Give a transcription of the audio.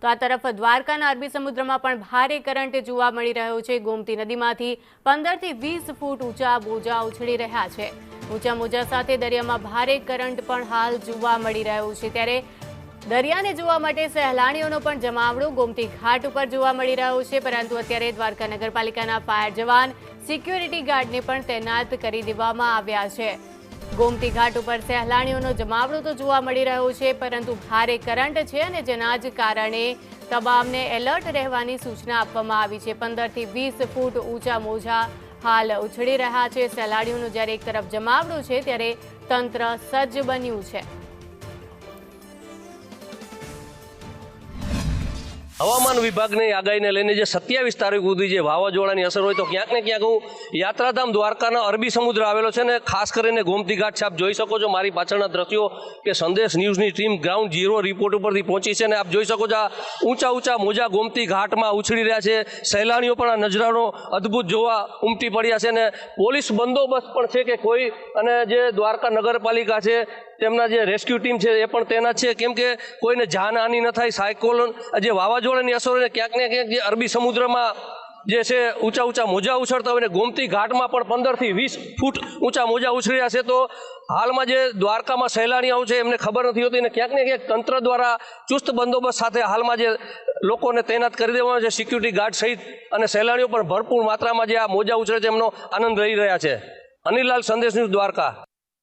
તો આ તરફ દ્વારકાના અરબી સમુદ્રમાં પણ ભારે કરંટ જોવા મળી રહ્યો છે। ગોમતી નદીમાંથી 15 થી 20 ફૂટ ઊંચા મોજા ઉછળી રહ્યા છે। ઊંચા મોજા સાથે દરિયામાં ભારે કરંટ પણ હાલ જોવા મળી રહ્યો છે। ત્યારે દરિયાને જોવા માટે સહેલાણીઓનો પણ જમાવડો ગોમતી ઘાટ ઉપર જોવા મળી રહ્યો છે। પરંતુ અત્યારે દ્વારકા નગરપાલિકાના ફાયર જવાન સિક્યોરિટી ગાર્ડને પણ તૈનાત કરી દેવામાં આવ્યા છે। ગોમતી ઘાટ ઉપર સહેલાણીઓનો જમાવડો તો જોવા મળી રહ્યો છે, પરંતુ ભારે કરંટ છે અને જેના જ કારણે તમામને એલર્ટ રહેવાની સૂચના આપવામાં આવી છે। 15 થી 20 ફૂટ ઊંચા મોજા હાલ ઉછળી રહ્યા છે। સહેલાણીઓનો જ્યારે એક તરફ જમાવડો છે ત્યારે તંત્ર સજ્જ બન્યું છે। હવામાન વિભાગની આગાહીને લઈને જે 27 તારીખ સુધી જે વાવાઝોડાની અસર હોય તો ક્યાંક ને ક્યાંક હું યાત્રાધામ દ્વારકાના અરબી સમુદ્ર આવેલો છે ને ખાસ કરીને ગોમતી ઘાટ છે। આપ જોઈ શકો છો મારી પાછળના દ્રશ્યો કે સંદેશ ન્યૂઝની ટીમ ગ્રાઉન્ડ ઝીરો રિપોર્ટ ઉપરથી પહોંચી છે ને આપ જોઈ શકો છો આ ઊંચા મોજા ગોમતી ઘાટમાં ઉછળી રહ્યા છે। સહેલાણીઓ પણ આ નજરાનો અદ્ભુત જોવા ઉમટી પડ્યા છે ને પોલીસ બંદોબસ્ત પણ છે કે કોઈ અને જે દ્વારકા નગરપાલિકા છે તેમના જે રેસ્ક્યુ ટીમ છે એ પણ તૈનાત છે, કેમ કે કોઈને જાનહાનિ ન થાય। સાયક્લોન જે વાવાઝોડાની અસરોને ક્યાંક ને ક્યાંક જે અરબી સમુદ્રમાં જે છે ઊંચા મોજા ઉછળતા હોય ને ગોમતી ઘાટમાં પણ 15 થી 20 ફૂટ ઊંચા મોજા ઉછળ્યા છે। તો હાલમાં જે દ્વારકામાં સહેલાણીઓ છે એમને ખબર નથી હોતી ને ક્યાંક ને ક્યાંક તંત્ર દ્વારા ચુસ્ત બંદોબસ્ત સાથે હાલમાં જે લોકોને તૈનાત કરી દેવામાં છે સિક્યુરિટી ગાર્ડ સહિત, અને સહેલાણીઓ પણ ભરપૂર માત્રામાં જે આ મોજા ઉછળે છે એમનો આનંદ લઈ રહ્યા છે। અનિલ લાલ, સંદેશ ન્યૂઝ, દ્વારકા।